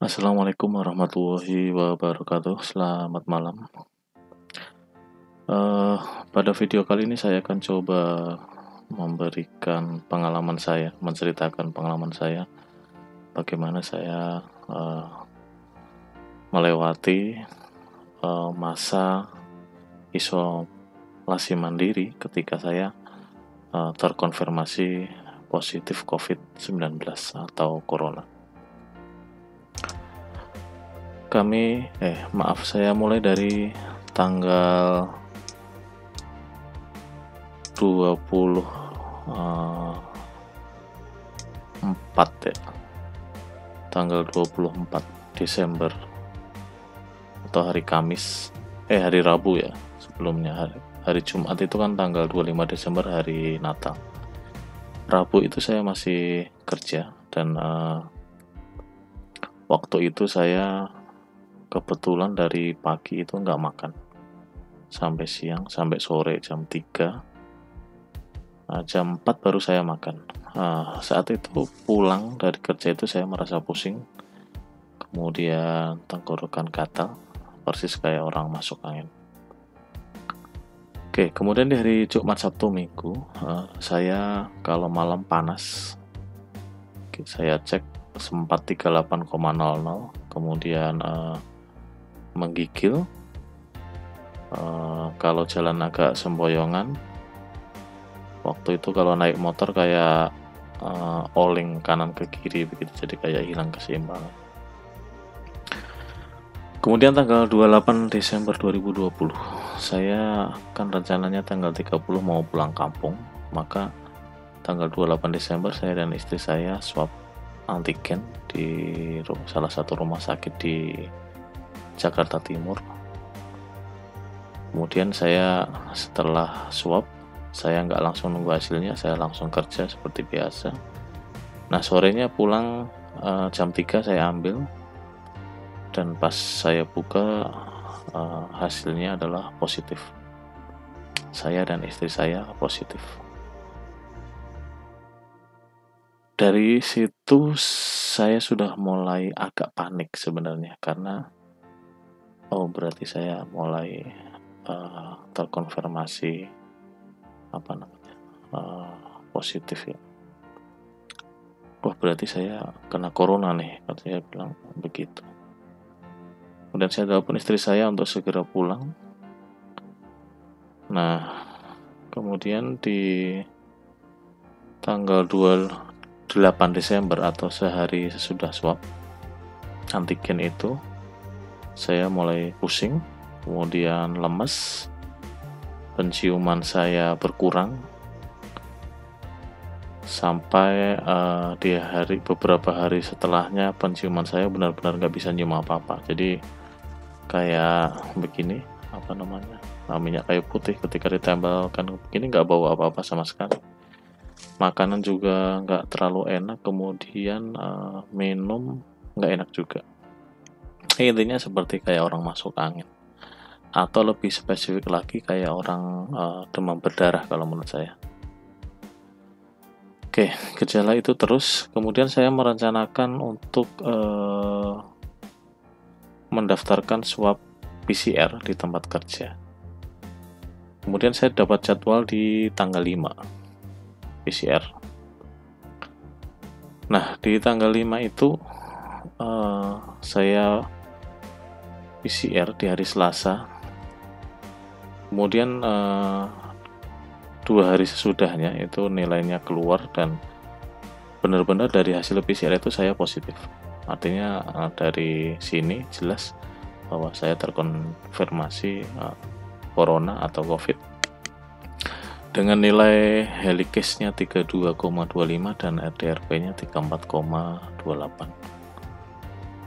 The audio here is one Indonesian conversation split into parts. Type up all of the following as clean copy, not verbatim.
Assalamualaikum warahmatullahi wabarakatuh. Selamat malam. Eh, Pada video kali ini saya akan coba memberikan pengalaman saya, menceritakan pengalaman saya, bagaimana saya eh, melewati masa isolasi mandiri ketika saya terkonfirmasi positif COVID-19 atau Corona. Saya mulai dari tanggal 24 ya, tanggal 24 Desember atau hari hari Rabu ya, sebelumnya hari Jumat itu kan tanggal 25 Desember hari Natal. Rabu itu saya masih kerja dan waktu itu saya kebetulan dari pagi itu nggak makan sampai siang, sampai sore jam 3. Jam 4 baru saya makan. Saat itu pulang dari kerja itu saya merasa pusing, kemudian tenggorokan gatal, persis kayak orang masuk angin. Oke, kemudian di hari Jumat, Sabtu, Minggu, saya kalau malam panas, saya cek sempat 38,00, kemudian menggigil, kalau jalan agak sempoyongan. Waktu itu kalau naik motor kayak oleng kanan ke kiri begitu, jadi kayak hilang keseimbangan. Kemudian tanggal 28 Desember 2020, saya kan rencananya tanggal 30 mau pulang kampung, maka tanggal 28 Desember saya dan istri saya swab antigen di salah satu rumah sakit di Jakarta Timur. Kemudian saya setelah swab, saya nggak langsung nunggu hasilnya, saya langsung kerja seperti biasa. Nah, sorenya pulang jam 3 saya ambil, dan pas saya buka hasilnya adalah positif. Saya dan istri saya positif. Dari situ saya sudah mulai agak panik sebenarnya, karena berarti saya mulai terkonfirmasi positif ya. Berarti saya kena corona nih, katanya bilang begitu. Kemudian saya telepon istri saya untuk segera pulang. Nah, kemudian di tanggal 28 Desember atau sehari sesudah swab antigen itu, saya mulai pusing, kemudian lemes, penciuman saya berkurang, sampai di beberapa hari setelahnya penciuman saya benar-benar nggak bisa nyium apa-apa. Jadi kayak begini, minyak kayu putih ketika ditempelkan begini, nggak bau apa-apa sama sekali. Makanan juga nggak terlalu enak, kemudian minum nggak enak juga. Intinya seperti kayak orang masuk angin, atau lebih spesifik lagi kayak orang demam berdarah kalau menurut saya. Oke, gejala itu terus. Kemudian saya merencanakan untuk mendaftarkan swab PCR di tempat kerja. Kemudian saya dapat jadwal di tanggal 5 PCR. Nah, di tanggal 5 itu saya PCR di hari Selasa. Kemudian 2 hari sesudahnya itu nilainya keluar, dan benar-benar dari hasil PCR itu saya positif. Artinya dari sini jelas bahwa saya terkonfirmasi corona atau COVID dengan nilai helikasnya 32,25 dan RDRP-nya 34,28.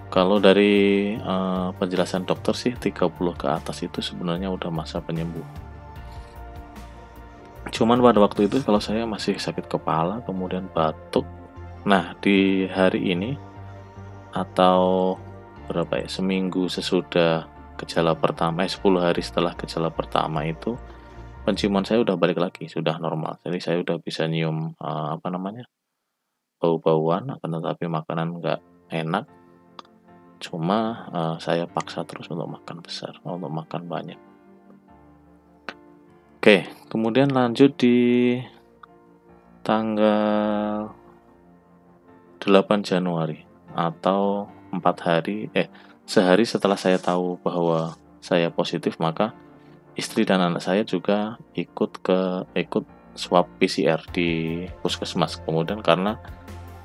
Kalau dari penjelasan dokter sih 30 ke atas itu sebenarnya udah masa penyembuh. Cuman pada waktu itu kalau saya masih sakit kepala, kemudian batuk. Nah, di hari ini atau seminggu sesudah gejala pertama, 10 hari setelah gejala pertama itu, penciuman saya udah balik lagi, sudah normal. Jadi saya udah bisa nyium bau-bauan, akan tetapi makanan nggak enak. Cuma saya paksa terus untuk makan besar, untuk makan banyak. Oke, kemudian lanjut di tanggal 8 Januari atau 4 hari, sehari setelah saya tahu bahwa saya positif, maka istri dan anak saya juga ikut swab PCR di puskesmas. Kemudian karena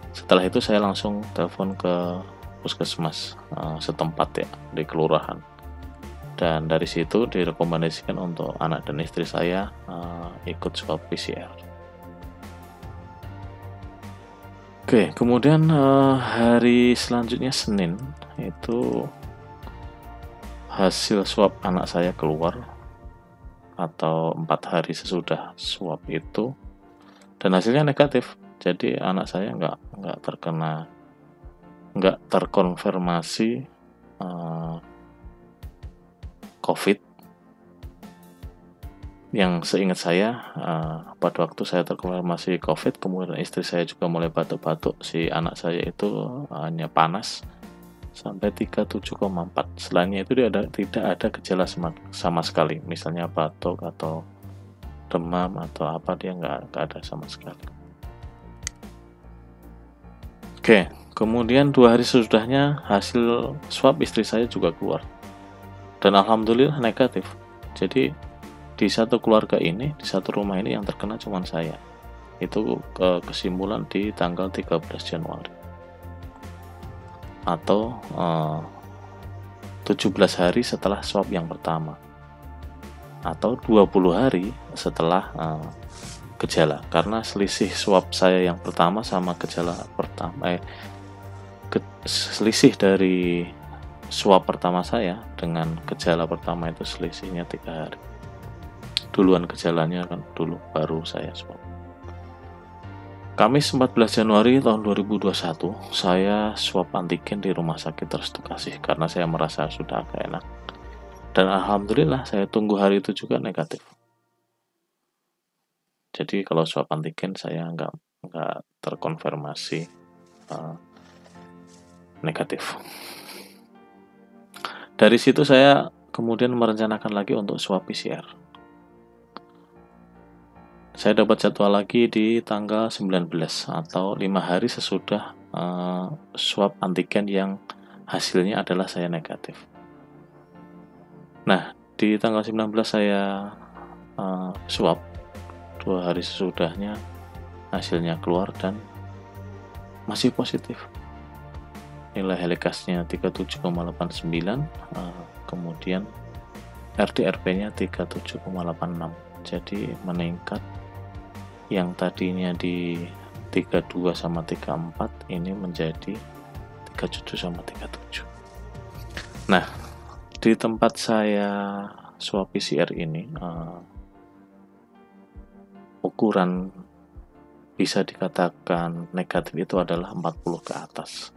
setelah itu saya langsung telepon ke puskesmas setempat ya, di kelurahan. Dan dari situ direkomendasikan untuk anak dan istri saya ikut swab PCR. Oke, kemudian hari selanjutnya Senin itu hasil swab anak saya keluar, atau 4 hari sesudah swab itu, dan hasilnya negatif. Jadi anak saya nggak terkonfirmasi COVID. Yang seingat saya pada waktu saya terkonfirmasi COVID, kemudian istri saya juga mulai batuk-batuk, si anak saya itu hanya panas sampai 37,4. Selainnya itu tidak ada gejala sama sekali, misalnya batuk atau demam atau apa, dia nggak ada sama sekali. Oke, kemudian 2 hari sesudahnya hasil swab istri saya juga keluar, dan alhamdulillah negatif. Jadi di satu keluarga ini, di satu rumah ini yang terkena cuma saya. Itu kesimpulan di tanggal 13 Januari atau 17 hari setelah swab yang pertama, atau 20 hari setelah gejala. Karena selisih swab saya yang pertama sama gejala pertama, selisih dari swab pertama saya dengan gejala pertama itu selisihnya 3 hari. Duluan gejalanya kan dulu, baru saya swab. Kamis 14 Januari tahun 2021 saya swab antigen di Rumah Sakit Restu Kasih karena saya merasa sudah agak enak, dan alhamdulillah saya tunggu hari itu juga negatif. Jadi kalau swab antigen saya nggak terkonfirmasi negatif. Dari situ saya kemudian merencanakan lagi untuk swab PCR. Saya dapat jadwal lagi di tanggal 19 atau 5 hari sesudah swab antigen yang hasilnya adalah saya negatif. Nah, di tanggal 19 saya swab, 2 hari sesudahnya hasilnya keluar dan masih positif. Nilai helikasnya 37,89, kemudian RT-RP-nya 37,86. Jadi meningkat, yang tadinya di 32 sama 34 ini menjadi 37 sama 37. Nah, di tempat saya swab PCR ini ukuran bisa dikatakan negatif itu adalah 40 ke atas.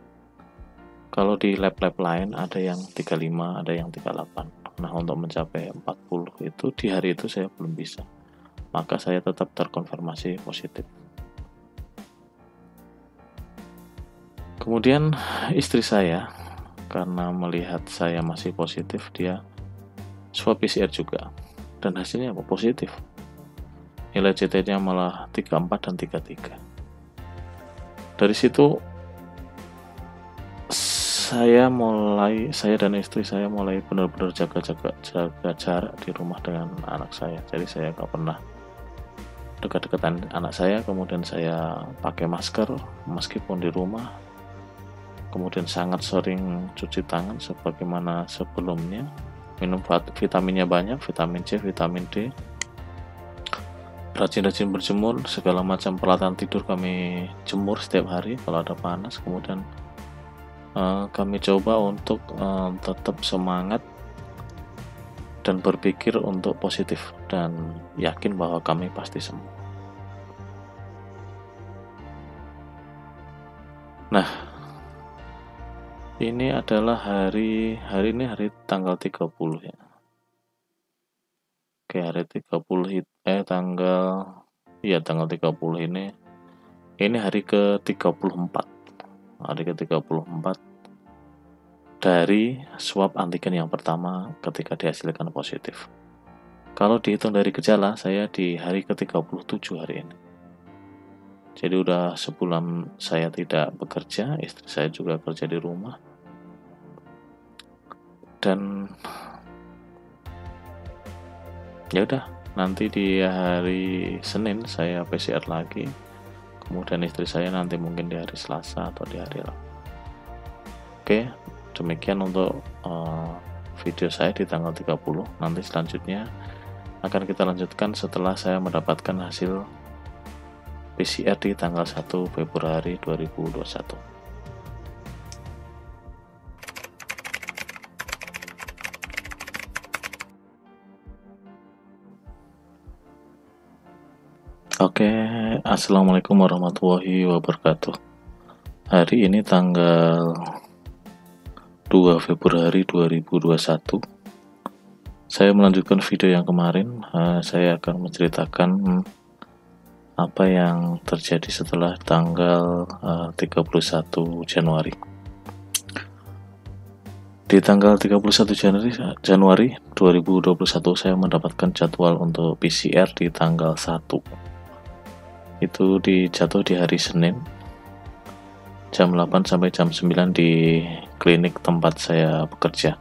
Kalau di lab-lab lain ada yang 35, ada yang 38. Nah, untuk mencapai 40 itu di hari itu saya belum bisa. Maka saya tetap terkonfirmasi positif. Kemudian istri saya, karena melihat saya masih positif, dia swab PCR juga, dan hasilnya positif. Nilai CT-nya malah 34 dan 33. Dari situ saya dan istri saya mulai benar-benar jaga jarak di rumah dengan anak saya. Jadi saya nggak pernah dekat-dekatan anak saya. Kemudian saya pakai masker meskipun di rumah. Kemudian sangat sering cuci tangan sebagaimana sebelumnya. Minum vitaminnya banyak, vitamin C, vitamin D. Rajin-rajin berjemur, segala macam peralatan tidur kami jemur setiap hari kalau ada panas. Kemudian kami coba untuk tetap semangat dan berpikir untuk positif dan yakin bahwa kami pasti sembuh. Nah, ini adalah hari tanggal 30 ya. Oke, hari 30 tanggal 30 ini hari ke-34. Hari ke-34, dari swab antigen yang pertama ketika dihasilkan positif. Kalau dihitung dari gejala, saya di hari ke-37 hari ini. Jadi udah sebulan saya tidak bekerja, istri saya juga kerja di rumah. Dan ya udah, nanti di hari Senin saya PCR lagi. Kemudian istri saya nanti mungkin di hari Selasa atau di hari Rabu. Oke, demikian untuk video saya di tanggal 30. Nanti selanjutnya akan kita lanjutkan setelah saya mendapatkan hasil PCR di tanggal 1 Februari 2021. Oke, assalamualaikum warahmatullahi wabarakatuh. Hari ini tanggal 2 Februari 2021. Saya melanjutkan video yang kemarin. Saya akan menceritakan apa yang terjadi setelah tanggal 31 Januari. Di tanggal 31 Januari 2021 saya mendapatkan jadwal untuk PCR di tanggal 1. Itu jatuh di hari Senin jam 8 sampai jam 9 di klinik tempat saya bekerja.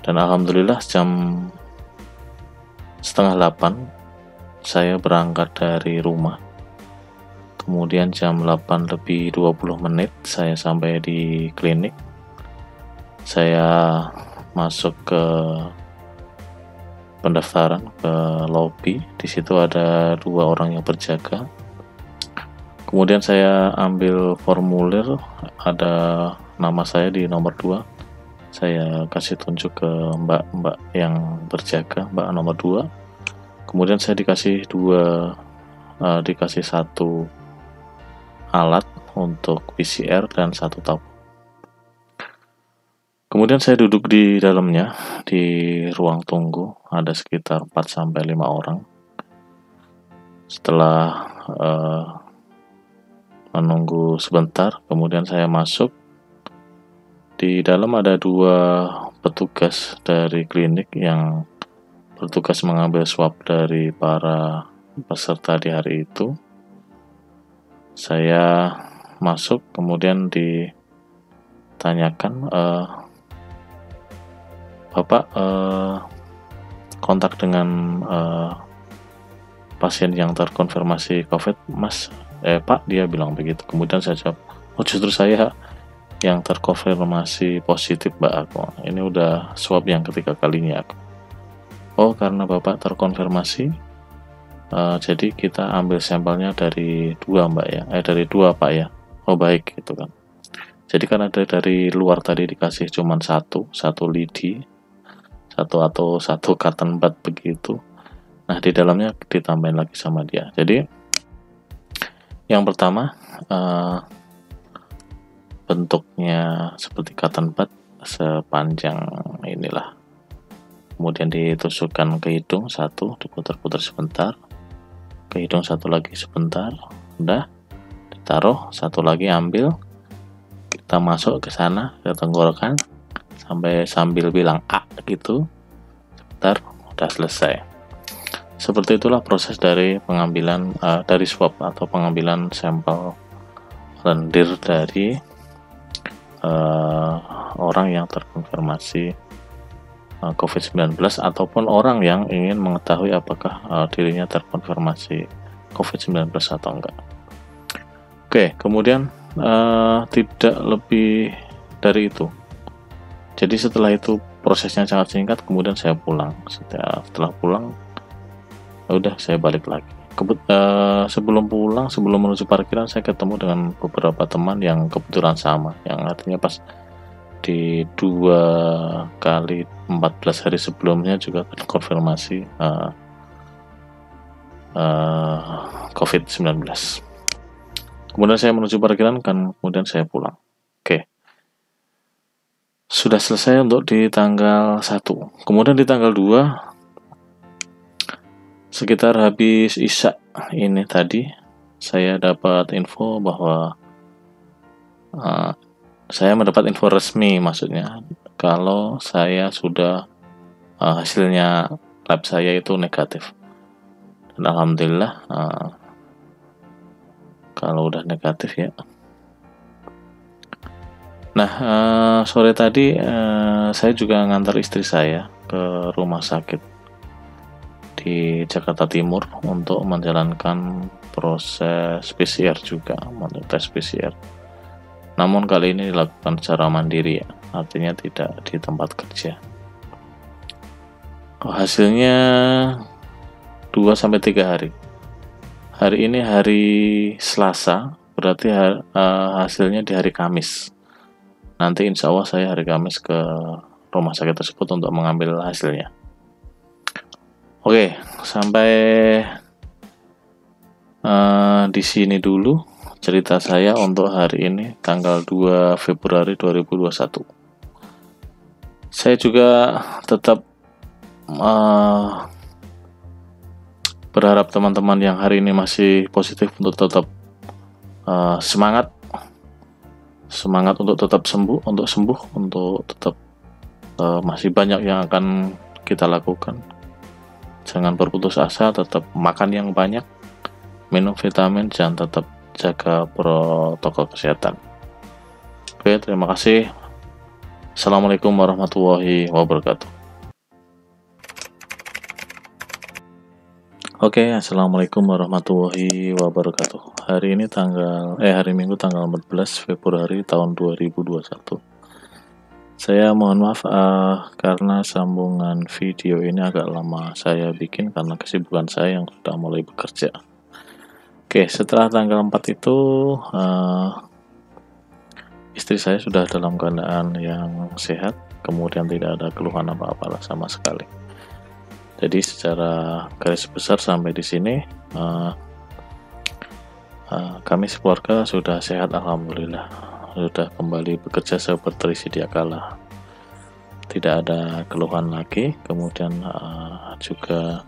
Dan alhamdulillah jam setengah 8 saya berangkat dari rumah. Kemudian jam 8 lebih 20 menit saya sampai di klinik. Saya masuk ke pendaftaran, ke lobi. Di situ ada 2 orang yang berjaga. Kemudian saya ambil formulir, ada nama saya di nomor 2. Saya kasih tunjuk ke mbak yang berjaga, mbak nomor 2. Kemudian saya dikasih dikasih 1 alat untuk PCR dan 1 tabung. Kemudian saya duduk di dalamnya, di ruang tunggu, ada sekitar 4-5 orang. Setelah menunggu sebentar, kemudian saya masuk. Di dalam ada 2 petugas dari klinik yang bertugas mengambil swab dari para peserta di hari itu. Saya masuk, kemudian ditanyakan, Bapak kontak dengan pasien yang terkonfirmasi COVID, Mas? Pak, dia bilang begitu. Kemudian saya jawab, oh justru saya yang terkonfirmasi positif, Mbak. Aku ini udah swab yang ketiga kalinya aku. Oh, karena Bapak terkonfirmasi, jadi kita ambil sampelnya dari 2, Mbak ya. Dari 2, Pak ya. Oh baik, gitu kan. Jadi kan ada dari luar tadi dikasih cuman satu lidi, atau 1 cotton bud begitu. Nah, di dalamnya ditambahin lagi sama dia. Jadi yang pertama bentuknya seperti cotton bud sepanjang inilah. Kemudian ditusukkan ke hidung 1, diputar-putar sebentar. Ke hidung 1 lagi sebentar. Udah, ditaruh 1 lagi, ambil. Kita masuk ke sana, ke tenggorokan sambil bilang A gitu. Sebentar, udah selesai. Seperti itulah proses dari pengambilan dari swab atau pengambilan sampel lendir dari orang yang terkonfirmasi COVID-19 ataupun orang yang ingin mengetahui apakah dirinya terkonfirmasi COVID-19 atau enggak. Oke, kemudian tidak lebih dari itu. Jadi setelah itu prosesnya sangat singkat, kemudian saya pulang. Setelah pulang, udah saya balik lagi. Sebelum pulang, sebelum menuju parkiran, saya ketemu dengan beberapa teman yang kebetulan sama, yang artinya pas di 2 kali 14 hari sebelumnya juga konfirmasi COVID-19. Kemudian saya menuju parkiran, kemudian saya pulang. Oke. Sudah selesai untuk di tanggal 1. Kemudian di tanggal 2, sekitar habis Isya ini tadi, saya dapat info bahwa saya mendapat info resmi, maksudnya kalau saya sudah hasilnya lab saya itu negatif. Dan alhamdulillah kalau udah negatif ya. Nah, sore tadi saya juga ngantar istri saya ke rumah sakit di Jakarta Timur untuk menjalankan proses PCR juga, untuk tes PCR. Namun kali ini dilakukan secara mandiri ya, artinya tidak di tempat kerja. Hasilnya 2-3 hari. Hari ini hari Selasa, berarti hasilnya di hari Kamis. Nanti insya Allah saya hari Kamis ke rumah sakit tersebut untuk mengambil hasilnya. Oke, sampai di sini dulu cerita saya untuk hari ini, tanggal 2 Februari 2021. Saya juga tetap berharap teman-teman yang hari ini masih positif untuk tetap semangat untuk tetap sembuh, untuk tetap masih banyak yang akan kita lakukan. Jangan berputus asa, tetap makan yang banyak, minum vitamin, dan tetap jaga protokol kesehatan. Oke, terima kasih. Assalamualaikum warahmatullahi wabarakatuh. Oke, assalamualaikum warahmatullahi wabarakatuh. Hari ini hari Minggu tanggal 14 Februari tahun 2021. Saya mohon maaf karena sambungan video ini agak lama saya bikin karena kesibukan saya yang sudah mulai bekerja. Oke, setelah tanggal 4 itu istri saya sudah dalam keadaan yang sehat, kemudian tidak ada keluhan apa-apa sama sekali. Jadi secara garis besar sampai di sini kami sekeluarga sudah sehat, alhamdulillah, sudah kembali bekerja seperti sedia kala, tidak ada keluhan lagi, kemudian juga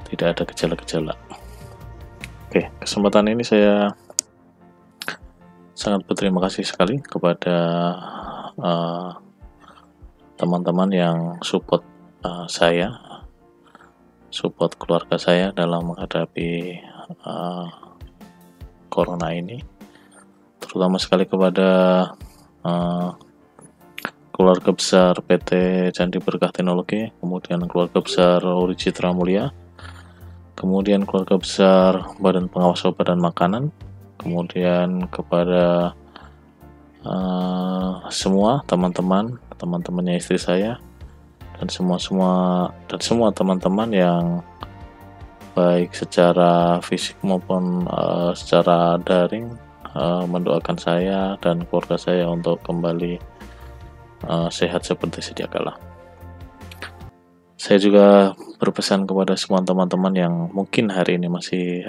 tidak ada gejala-gejala. Oke, kesempatan ini saya sangat berterima kasih sekali kepada teman-teman yang support saya, support keluarga saya dalam menghadapi corona ini, terutama sekali kepada keluarga besar PT Candi Berkah Teknologi, kemudian keluarga besar Uri Citra Mulia, kemudian keluarga besar Badan Pengawas Obat dan Makanan, kemudian kepada semua teman-temannya istri saya, dan semua teman-teman yang baik secara fisik maupun secara daring mendoakan saya dan keluarga saya untuk kembali sehat seperti sedia kala. Saya juga berpesan kepada semua teman-teman yang mungkin hari ini masih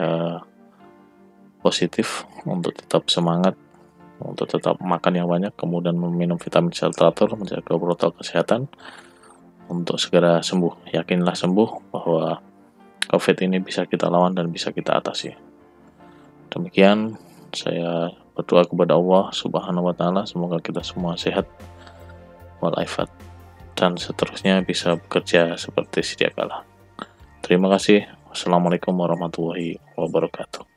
positif untuk tetap semangat, untuk tetap makan yang banyak, kemudian meminum vitamin secara teratur, menjaga protokol kesehatan untuk segera sembuh. Yakinlah sembuh bahwa COVID ini bisa kita lawan dan bisa kita atasi. Demikian saya berdoa kepada Allah Subhanahu wa Ta'ala, semoga kita semua sehat walafiat dan seterusnya bisa bekerja seperti sedia kala. Terima kasih. Wassalamualaikum warahmatullahi wabarakatuh.